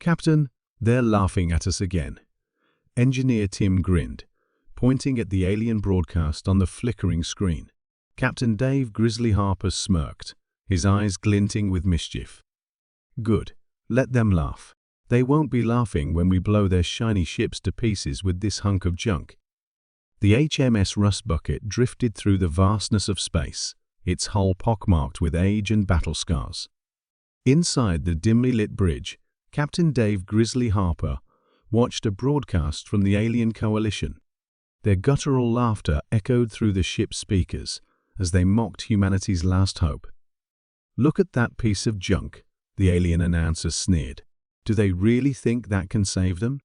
"Captain, they're laughing at us again." Engineer Tim grinned, pointing at the alien broadcast on the flickering screen. Captain Dave Grizzly Harper smirked, his eyes glinting with mischief. "Good. Let them laugh. They won't be laughing when we blow their shiny ships to pieces with this hunk of junk." The HMS Rust Bucket drifted through the vastness of space, its hull pockmarked with age and battle scars. Inside the dimly lit bridge, Captain Dave Grizzly Harper watched a broadcast from the alien coalition. Their guttural laughter echoed through the ship's speakers as they mocked humanity's last hope. "Look at that piece of junk," the alien announcer sneered. "Do they really think that can save them?"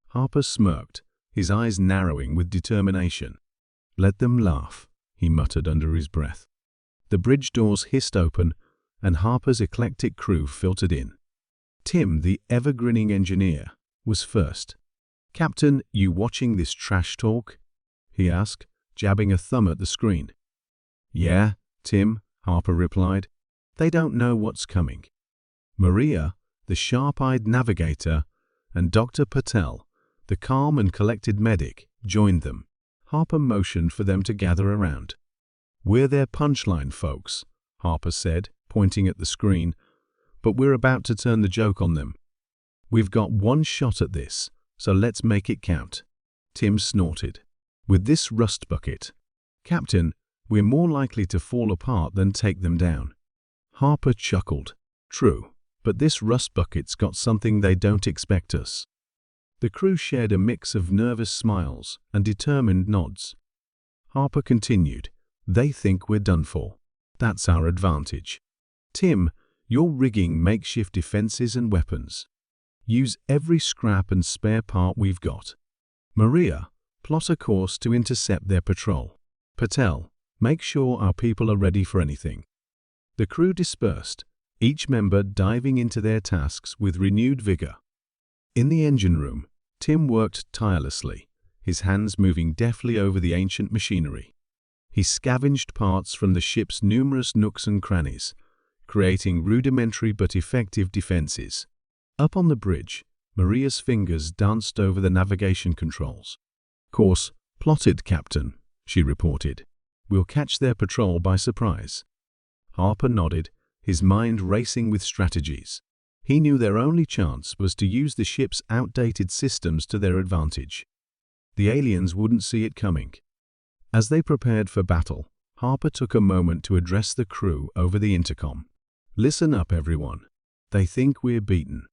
Harper smirked, his eyes narrowing with determination. "Let them laugh," he muttered under his breath. The bridge doors hissed open, and Harper's eclectic crew filtered in. Tim, the ever-grinning engineer, was first. "Captain, you watching this trash talk?" he asked, jabbing a thumb at the screen. "Yeah, Tim," Harper replied. "They don't know what's coming." Maria, the sharp-eyed navigator, and Dr. Patel, the calm and collected medic, joined them. Harper motioned for them to gather around. "We're their punchline, folks," Harper said, pointing at the screen, "but we're about to turn the joke on them. We've got one shot at this, so let's make it count." Tim snorted. "With this rust bucket, Captain, we're more likely to fall apart than take them down." Harper chuckled. "True, but this rust bucket's got something they don't expect us." The crew shared a mix of nervous smiles and determined nods. Harper continued, "They think we're done for. That's our advantage. Tim, you're rigging makeshift defenses and weapons. Use every scrap and spare part we've got. Maria, plot a course to intercept their patrol. Patel, make sure our people are ready for anything." The crew dispersed, each member diving into their tasks with renewed vigor. In the engine room, Tim worked tirelessly, his hands moving deftly over the ancient machinery. He scavenged parts from the ship's numerous nooks and crannies, creating rudimentary but effective defenses. Up on the bridge, Maria's fingers danced over the navigation controls. "Course plotted, Captain," she reported. "We'll catch their patrol by surprise." Harper nodded, his mind racing with strategies. He knew their only chance was to use the ship's outdated systems to their advantage. The aliens wouldn't see it coming. As they prepared for battle, Harper took a moment to address the crew over the intercom. "Listen up, everyone. They think we're beaten.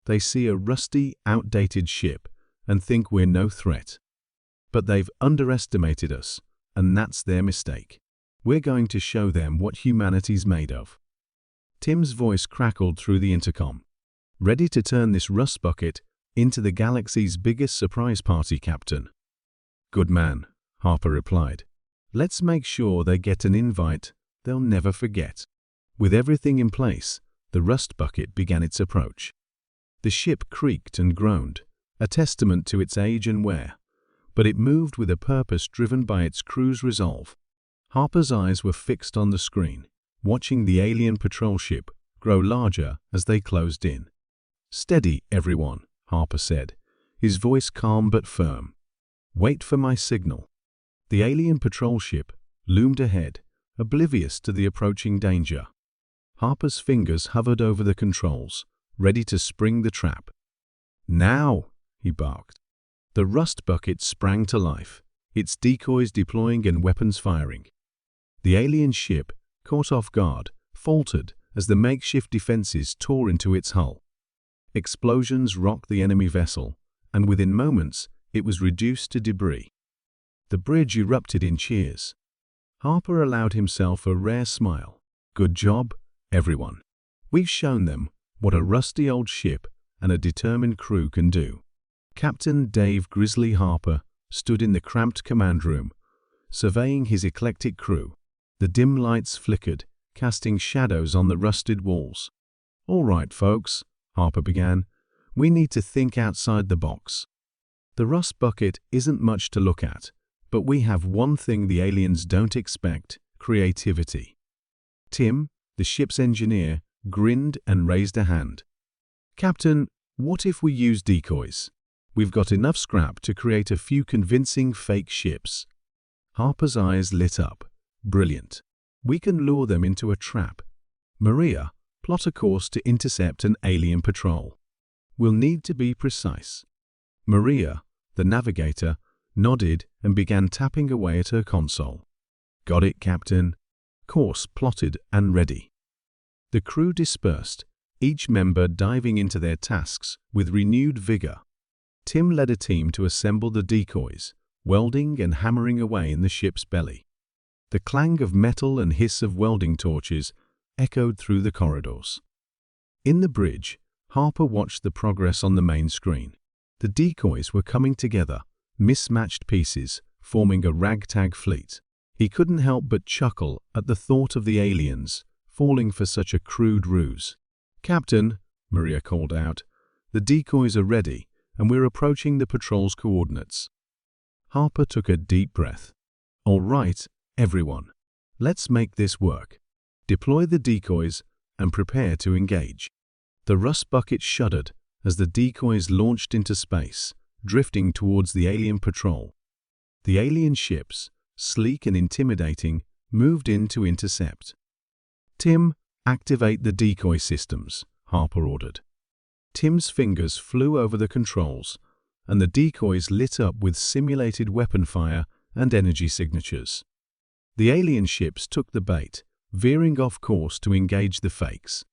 They see a rusty, outdated ship and think we're no threat. But they've underestimated us, and that's their mistake. We're going to show them what humanity's made of." Tim's voice crackled through the intercom. "Ready to turn this rust bucket into the galaxy's biggest surprise party, Captain." "Good man," Harper replied. "Let's make sure they get an invite they'll never forget." With everything in place, the rust bucket began its approach. The ship creaked and groaned, a testament to its age and wear, but it moved with a purpose driven by its crew's resolve. Harper's eyes were fixed on the screen, watching the alien patrol ship grow larger as they closed in. "Steady, everyone," Harper said, his voice calm but firm. "Wait for my signal." The alien patrol ship loomed ahead, oblivious to the approaching danger. Harper's fingers hovered over the controls, ready to spring the trap. "Now!" he barked. The rust bucket sprang to life, its decoys deploying and weapons firing. The alien ship, caught off guard, faltered as the makeshift defenses tore into its hull. Explosions rocked the enemy vessel, and within moments it was reduced to debris. The bridge erupted in cheers. Harper allowed himself a rare smile. "Good job, everyone. We've shown them what a rusty old ship and a determined crew can do." Captain Dave Grizzly Harper stood in the cramped command room, surveying his eclectic crew. The dim lights flickered, casting shadows on the rusted walls. "All right, folks," Harper began. "We need to think outside the box. The rust bucket isn't much to look at, but we have one thing the aliens don't expect: creativity." Tim, the ship's engineer, grinned and raised a hand. "Captain, What if we use decoys? We've got enough scrap to create a few convincing fake ships. Harper's eyes lit up. Brilliant. We can lure them into a trap. Maria, plot a course to intercept an alien patrol. We'll need to be precise. Maria, the navigator, nodded and began tapping away at her console. Got it, Captain. Course plotted and ready. The crew dispersed, each member diving into their tasks with renewed vigor. Tim led a team to assemble the decoys, welding and hammering away in the ship's belly. The clang of metal and hiss of welding torches echoed through the corridors. In the bridge, Harper watched the progress on the main screen. The decoys were coming together, mismatched pieces, forming a ragtag fleet. He couldn't help but chuckle at the thought of the aliens falling for such a crude ruse. "Captain," Maria called out, "the decoys are ready, and we're approaching the patrol's coordinates." Harper took a deep breath. "All right, everyone. Let's make this work. Deploy the decoys and prepare to engage." The Rust Bucket shuddered as the decoys launched into space, drifting towards the alien patrol. The alien ships, sleek and intimidating, moved in to intercept. "Tim, activate the decoy systems," Harper ordered. Tim's fingers flew over the controls, and the decoys lit up with simulated weapon fire and energy signatures. The alien ships took the bait, veering off course to engage the fakes.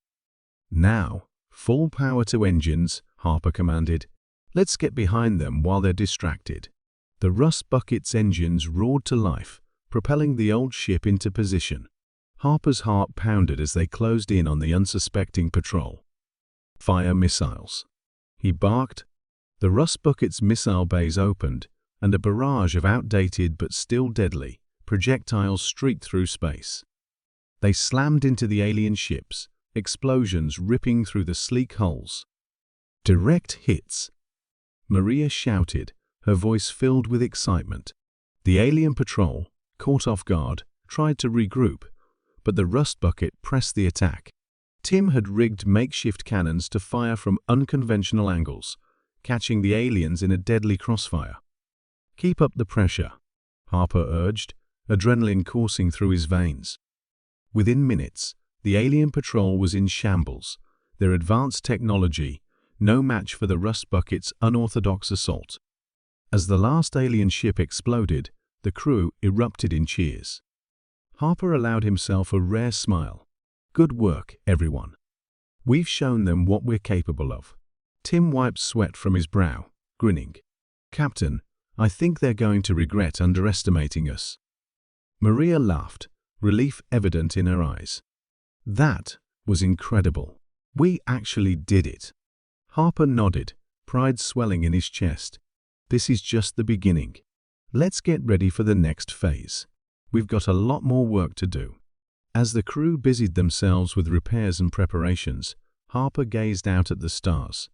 "Now, full power to engines," Harper commanded. "Let's get behind them while they're distracted." The Rust Bucket's engines roared to life, propelling the old ship into position. Harper's heart pounded as they closed in on the unsuspecting patrol. "Fire missiles," he barked. The Rust Bucket's missile bays opened, and a barrage of outdated but still deadly projectiles streaked through space. They slammed into the alien ships, explosions ripping through the sleek hulls. "Direct hits," Maria shouted, her voice filled with excitement. The alien patrol, caught off guard, tried to regroup, but the Rust Bucket pressed the attack. Tim had rigged makeshift cannons to fire from unconventional angles, catching the aliens in a deadly crossfire. "Keep up the pressure," Harper urged, adrenaline coursing through his veins. Within minutes, the alien patrol was in shambles, their advanced technology no match for the Rust Bucket's unorthodox assault. As the last alien ship exploded, the crew erupted in cheers. Harper allowed himself a rare smile. "Good work, everyone. We've shown them what we're capable of." Tim wiped sweat from his brow, grinning. "Captain, I think they're going to regret underestimating us." Maria laughed, relief evident in her eyes. "That was incredible. We actually did it." Harper nodded, pride swelling in his chest. "This is just the beginning. Let's get ready for the next phase. We've got a lot more work to do." As the crew busied themselves with repairs and preparations, Harper gazed out at the stars,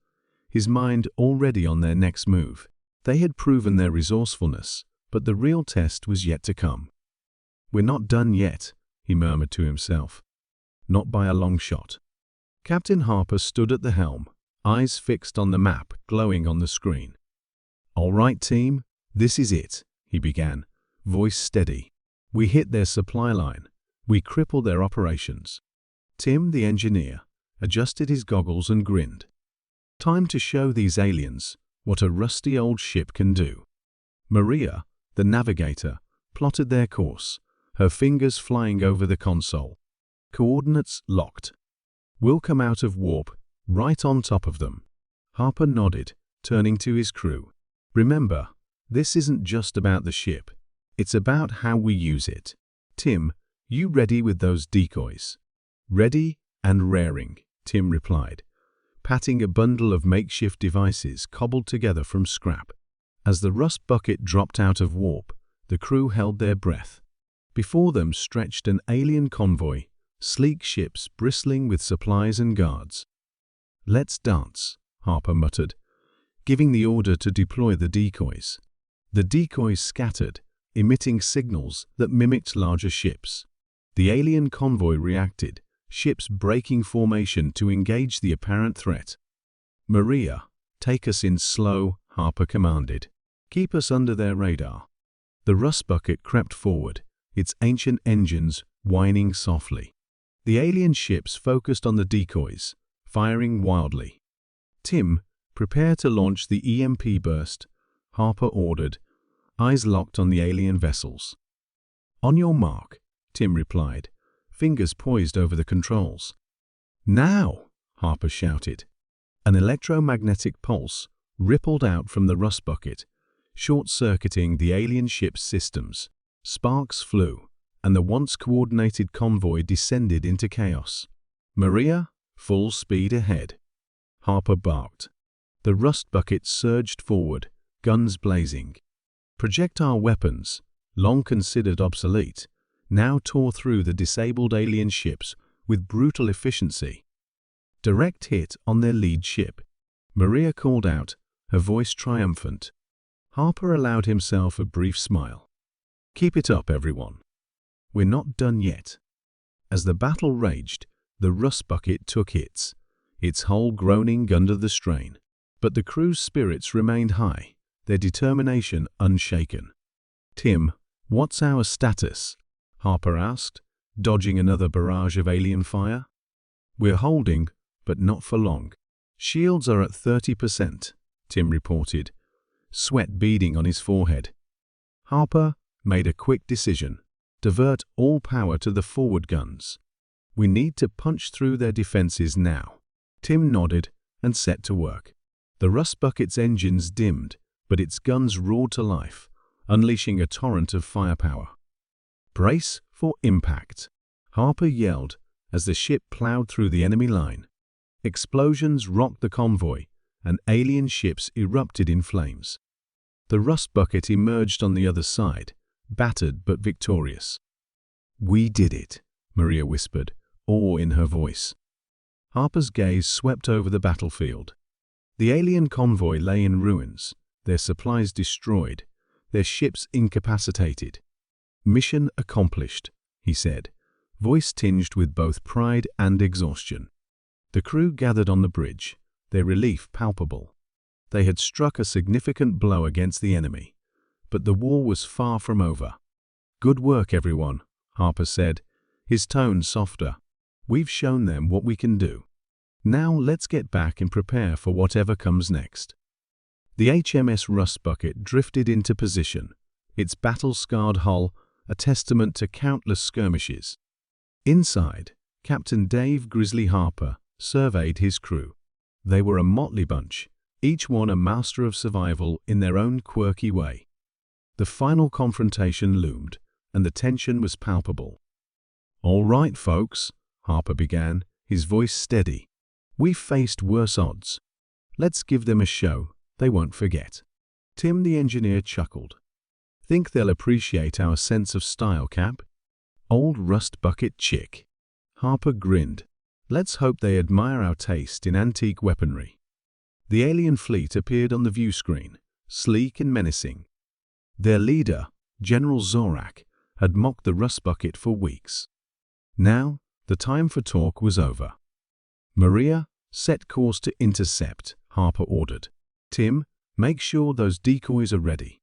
his mind already on their next move. They had proven their resourcefulness, but the real test was yet to come. "We're not done yet," he murmured to himself. "Not by a long shot." Captain Harper stood at the helm, eyes fixed on the map glowing on the screen. "All right, team, this is it," he began, voice steady. "We hit their supply line. We cripple their operations." Tim, the engineer, adjusted his goggles and grinned. "Time to show these aliens what a rusty old ship can do." Maria, the navigator, plotted their course, her fingers flying over the console. "Coordinates locked. We'll come out of warp, right on top of them." Harper nodded, turning to his crew. "Remember, this isn't just about the ship. It's about how we use it. Tim, you ready with those decoys?" "Ready and raring," Tim replied, patting a bundle of makeshift devices cobbled together from scrap. As the Rust Bucket dropped out of warp, the crew held their breath. Before them stretched an alien convoy, sleek ships bristling with supplies and guards. "Let's dance," Harper muttered, giving the order to deploy the decoys. The decoys scattered, emitting signals that mimicked larger ships. The alien convoy reacted, ships breaking formation to engage the apparent threat. "Maria, take us in slow," Harper commanded. "Keep us under their radar." The Rust Bucket crept forward, its ancient engines whining softly. The alien ships focused on the decoys, firing wildly. "Tim, prepare to launch the EMP burst," Harper ordered, eyes locked on the alien vessels. "On your mark," Tim replied, fingers poised over the controls. "Now!" Harper shouted. An electromagnetic pulse rippled out from the Rust Bucket, short-circuiting the alien ship's systems. Sparks flew, and the once coordinated convoy descended into chaos. "Maria, full speed ahead," Harper barked. The Rust Bucket surged forward, guns blazing. Projectile weapons, long considered obsolete, now tore through the disabled alien ships with brutal efficiency. Direct hit on their lead ship, Maria called out, her voice triumphant. Harper allowed himself a brief smile. "Keep it up, everyone. We're not done yet." As the battle raged, the Rust Bucket took hits, its hull groaning under the strain. But the crew's spirits remained high, their determination unshaken. "Tim, what's our status?" Harper asked, dodging another barrage of alien fire. "We're holding, but not for long. Shields are at 30%, Tim reported, sweat beading on his forehead. Harper made a quick decision: divert all power to the forward guns. "We need to punch through their defenses now." Tim nodded and set to work. The Rust Bucket's engines dimmed, but its guns roared to life, unleashing a torrent of firepower. "Brace for impact," Harper yelled as the ship plowed through the enemy line. Explosions rocked the convoy, and alien ships erupted in flames. The Rust Bucket emerged on the other side, battered but victorious. "We did it," Maria whispered, awe in her voice. Harper's gaze swept over the battlefield. The alien convoy lay in ruins, their supplies destroyed, their ships incapacitated. "Mission accomplished," he said, voice tinged with both pride and exhaustion. The crew gathered on the bridge, their relief palpable. They had struck a significant blow against the enemy, but the war was far from over. "Good work, everyone," Harper said, his tone softer. "We've shown them what we can do. Now let's get back and prepare for whatever comes next." The HMS Rust Bucket drifted into position, its battle-scarred hull a testament to countless skirmishes. Inside, Captain Dave "Grizzly" Harper surveyed his crew. They were a motley bunch, each one a master of survival in their own quirky way. The final confrontation loomed, and the tension was palpable. "All right, folks," Harper began, his voice steady. "We've faced worse odds. Let's give them a show they won't forget." Tim the engineer chuckled. "Think they'll appreciate our sense of style, Cap?" "Old Rust Bucket chick." Harper grinned. "Let's hope they admire our taste in antique weaponry." The alien fleet appeared on the view screen, sleek and menacing. Their leader, General Zorak, had mocked the Rust Bucket for weeks. Now, the time for talk was over. "Maria, set course to intercept," Harper ordered. "Tim, make sure those decoys are ready."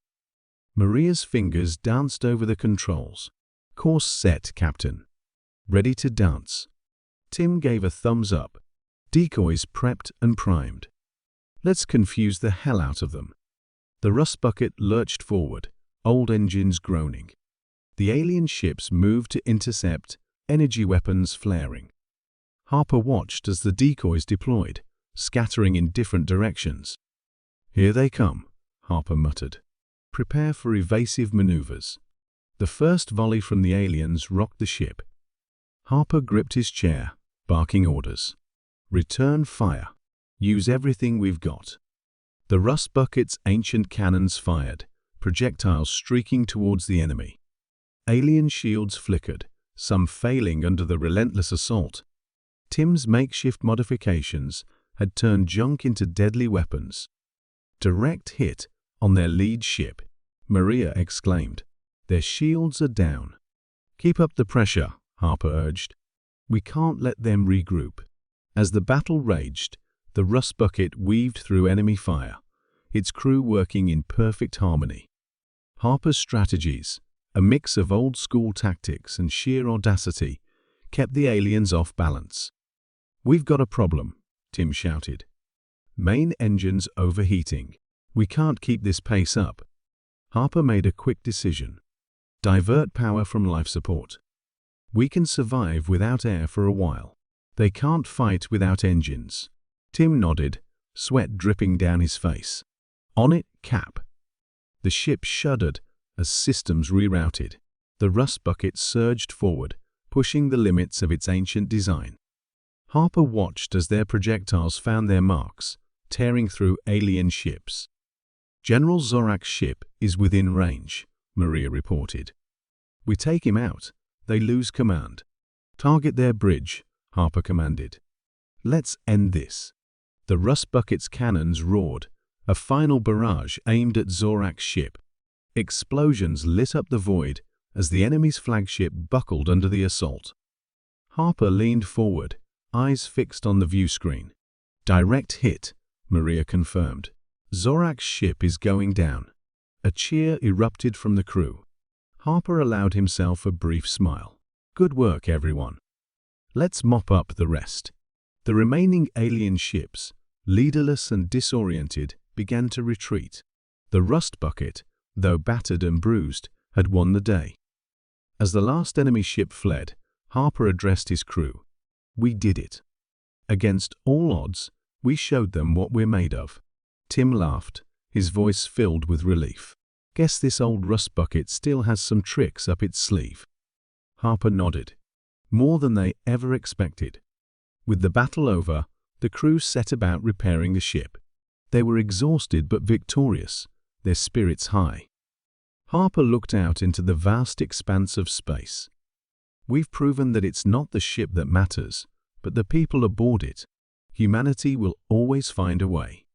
Maria's fingers danced over the controls. "Course set, Captain." "Ready to dance." Tim gave a thumbs up. Decoys prepped and primed. "Let's confuse the hell out of them." The Rust Bucket lurched forward, old engines groaning. The alien ships moved to intercept, energy weapons flaring. Harper watched as the decoys deployed, scattering in different directions. "Here they come," Harper muttered. "Prepare for evasive maneuvers." The first volley from the aliens rocked the ship. Harper gripped his chair, barking orders. "Return fire. Use everything we've got." The Rust Bucket's ancient cannons fired, projectiles streaking towards the enemy. Alien shields flickered, some failing under the relentless assault. Tim's makeshift modifications had turned junk into deadly weapons. "Direct hit on their lead ship," Maria exclaimed. "Their shields are down." "Keep up the pressure," Harper urged. "We can't let them regroup." As the battle raged, The Rust Bucket weaved through enemy fire, its crew working in perfect harmony. Harper's strategies, a mix of old-school tactics and sheer audacity, kept the aliens off balance. "We've got a problem," Tim shouted. "Main engines overheating. We can't keep this pace up." Harper made a quick decision. "Divert power from life support. We can survive without air for a while. They can't fight without engines." Tim nodded, sweat dripping down his face. "On it, Cap." The ship shuddered as systems rerouted. The Rust Bucket surged forward, pushing the limits of its ancient design. Harper watched as their projectiles found their marks, tearing through alien ships. "General Zorak's ship is within range," Maria reported. "We take him out, they lose command." "Target their bridge," Harper commanded. "Let's end this." The Rust Bucket's cannons roared, a final barrage aimed at Zorak's ship. Explosions lit up the void as the enemy's flagship buckled under the assault. Harper leaned forward, eyes fixed on the view screen. "Direct hit," Maria confirmed. "Zorak's ship is going down." A cheer erupted from the crew. Harper allowed himself a brief smile. "Good work, everyone. Let's mop up the rest." The remaining alien ships, leaderless and disoriented, began to retreat. The Rust Bucket, though battered and bruised, had won the day. As the last enemy ship fled, Harper addressed his crew. "We did it. Against all odds, we showed them what we're made of." Tim laughed, his voice filled with relief. "Guess this old Rust Bucket still has some tricks up its sleeve." Harper nodded. More than they ever expected. With the battle over, the crew set about repairing the ship. They were exhausted but victorious, their spirits high. Harper looked out into the vast expanse of space. "We've proven that it's not the ship that matters, but the people aboard it. Humanity will always find a way."